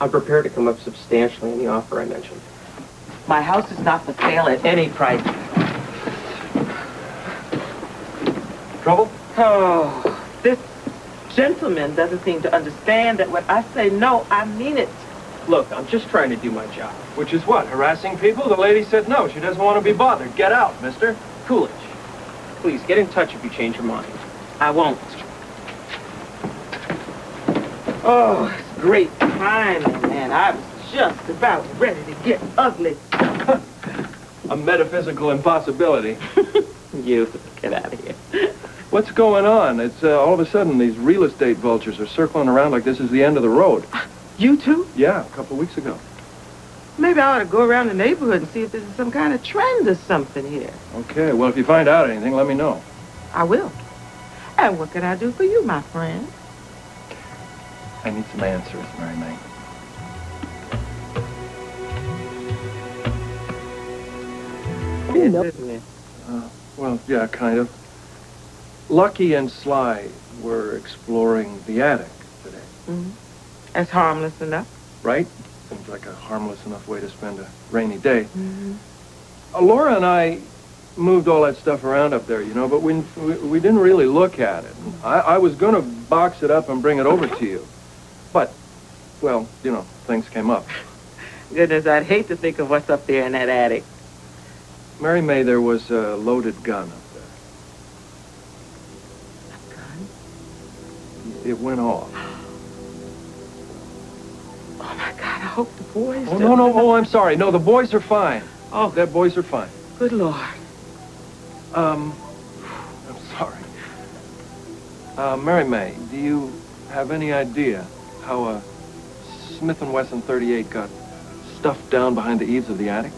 I'm prepared to come up substantially in the offer I mentioned. My house is not for sale at any price. Trouble? Oh, this gentleman doesn't seem to understand that when I say no, I mean it. Look, I'm just trying to do my job. Which is what, harassing people? The lady said no, she doesn't want to be bothered. Get out, mister. Coolidge, please get in touch if you change your mind. I won't. Oh, it's great timing, man. I was just about ready to get ugly. A metaphysical impossibility. You, get out of here. What's going on? It's all of a sudden these real estate vultures are circling around like this is the end of the road. You too? Yeah, a couple of weeks ago. Maybe I ought to go around the neighborhood and see if this is some kind of trend or something here. Okay, well, if you find out anything, let me know. I will. And what can I do for you, my friend? I need some answers, Mary May. Isn't it? Well, yeah, kind of. Lucky and Sly were exploring the attic today. Mm-hmm. That's harmless enough. Right? Seems like a harmless enough way to spend a rainy day. Mm-hmm. Laura and I moved all that stuff around up there, you know, but we didn't really look at it. I was going to box it up and bring it over to you. But, well, you know, things came up. Goodness, I'd hate to think of what's up there in that attic. Mary May, there was a loaded gun up there. A gun? It went off. Oh, my God, I hope the boys Oh, no, I'm sorry. No, the boys are fine. Oh. The boys are fine. Good Lord. I'm sorry. Mary May, do you have any idea how a Smith & Wesson 38 got stuffed down behind the eaves of the attic?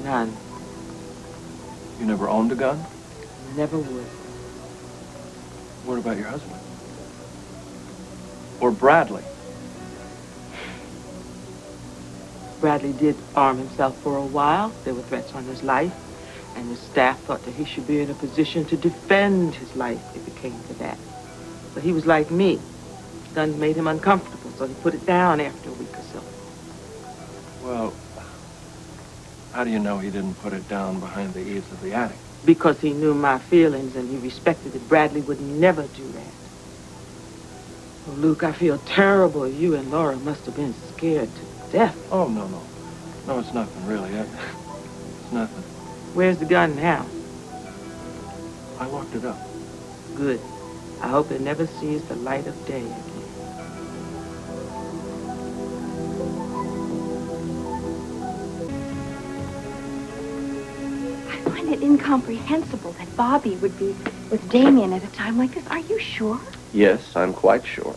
None. You never owned a gun? Never would. What about your husband? Or Bradley? Bradley did arm himself for a while. There were threats on his life, and his staff thought that he should be in a position to defend his life if it came to that. But he was like me. Guns made him uncomfortable, so he put it down after a week or so. Well, how do you know he didn't put it down behind the eaves of the attic? Because he knew my feelings, and he respected that Bradley would never do that. Oh, Luke, I feel terrible. You and Laura must have been scared to death. Oh, no. No, it's nothing, really. It's nothing. Where's the gun now? I locked it up. Good. I hope it never sees the light of day again. I find it incomprehensible that Bobby would be with Damien at a time like this. Are you sure? Yes, I'm quite sure.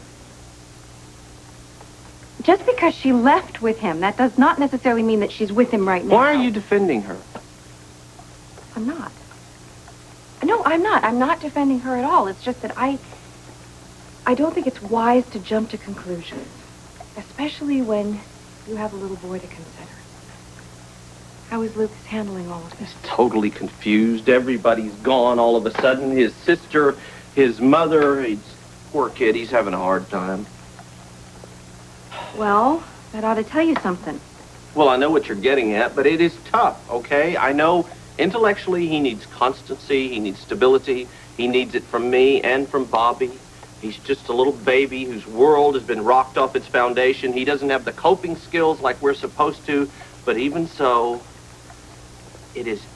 Just because she left with him, that does not necessarily mean that she's with him right now. Why are you defending her? I'm not. No, I'm not. I'm not defending her at all. It's just that I don't think it's wise to jump to conclusions, especially when you have a little boy to consider. How is Lucas handling all of this? He's totally confused. Everybody's gone all of a sudden. His sister, his mother. Poor kid, he's having a hard time. Well, that ought to tell you something. Well, I know what you're getting at, but it is tough, okay? I know intellectually he needs constancy, he needs stability, he needs it from me and from Bobby. He's just a little baby whose world has been rocked off its foundation. He doesn't have the coping skills like we're supposed to, but even so,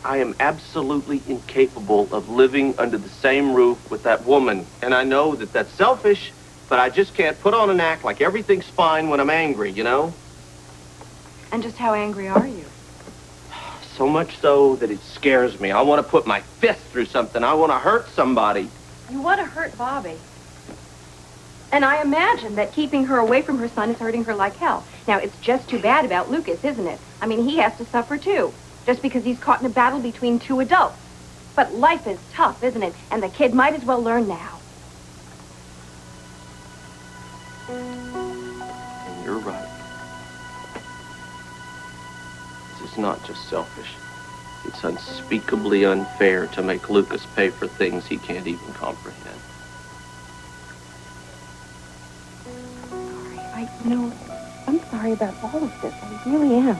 I am absolutely incapable of living under the same roof with that woman. And I know that that's selfish, but I just can't put on an act like everything's fine when I'm angry, you know? And just how angry are you? So much so that it scares me. I want to put my fist through something. I want to hurt somebody. You want to hurt Bobby. And I imagine that keeping her away from her son is hurting her like hell. Now, it's just too bad about Lucas, isn't it? I mean, he has to suffer too, just because he's caught in a battle between two adults. But life is tough, isn't it? And the kid might as well learn now. And you're right. This is not just selfish. It's unspeakably unfair to make Lucas pay for things he can't even comprehend. I'm sorry about all of this. I really am.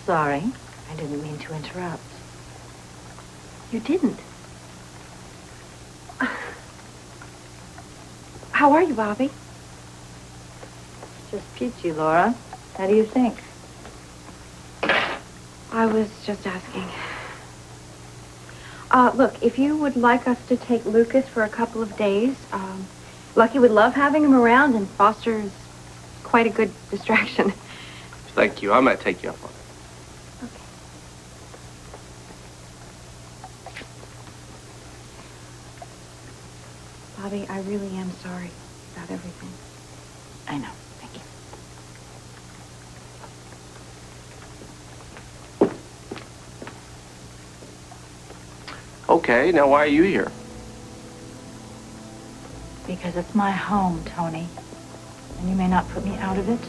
Sorry. I didn't mean to interrupt. You didn't. How are you, Bobby? Just peachy, Laura. How do you think? I was just asking. Look, if you would like us to take Lucas for a couple of days, Lucky would love having him around, and Foster's quite a good distraction. Thank you. I might take you up on it. Okay. Bobby, I really am sorry about everything. I know. Thank you. Okay, now why are you here? Because it's my home, Tony. And you may not put me out of it,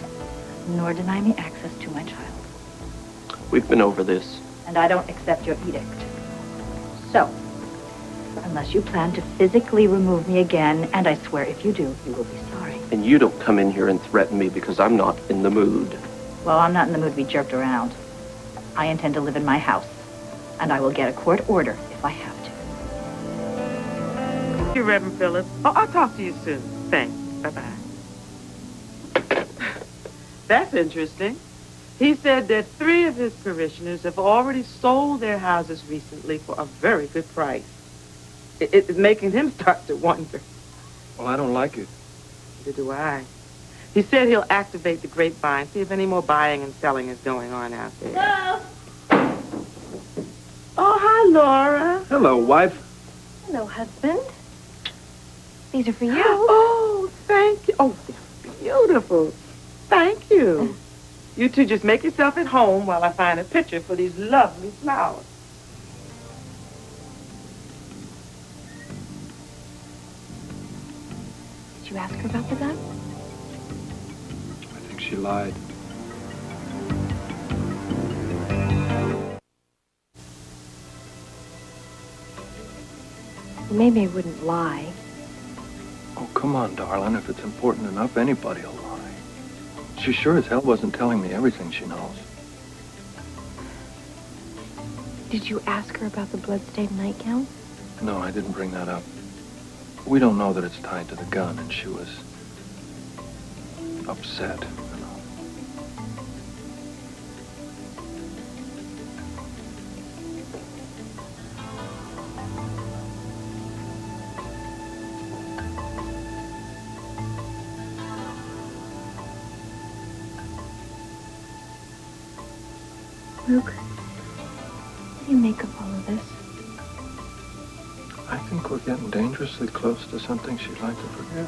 nor deny me access to my child. We've been over this. And I don't accept your edict. So, unless you plan to physically remove me again, and I swear if you do, you will be sorry. And you don't come in here and threaten me because I'm not in the mood. Well, I'm not in the mood to be jerked around. I intend to live in my house, and I will get a court order if I have to. Thank you, Reverend Phillips. Oh, I'll talk to you soon. Thanks. Bye-bye. That's interesting. He said that 3 of his parishioners have already sold their houses recently for a very good price. It's making him start to wonder. Well, I don't like it. Neither do I. He said he'll activate the grapevine, see if any more buying and selling is going on out there. Hello. Oh, hi, Laura. Hello, wife. Hello, husband. These are for you. Oh, thank you. Oh, they're beautiful. Thank you. You two just make yourself at home while I find a picture for these lovely flowers. Did you ask her about the gun? I think she lied. Maybe I wouldn't lie. Oh, come on, darling. If it's important enough, anybody will lie. She sure as hell wasn't telling me everything she knows. Did you ask her about the blood-stained nightgown? No, I didn't bring that up. We don't know that it's tied to the gun, and she was upset, you know. Luke, what do you make of all of this? I think we're getting dangerously close to something she'd like to forget.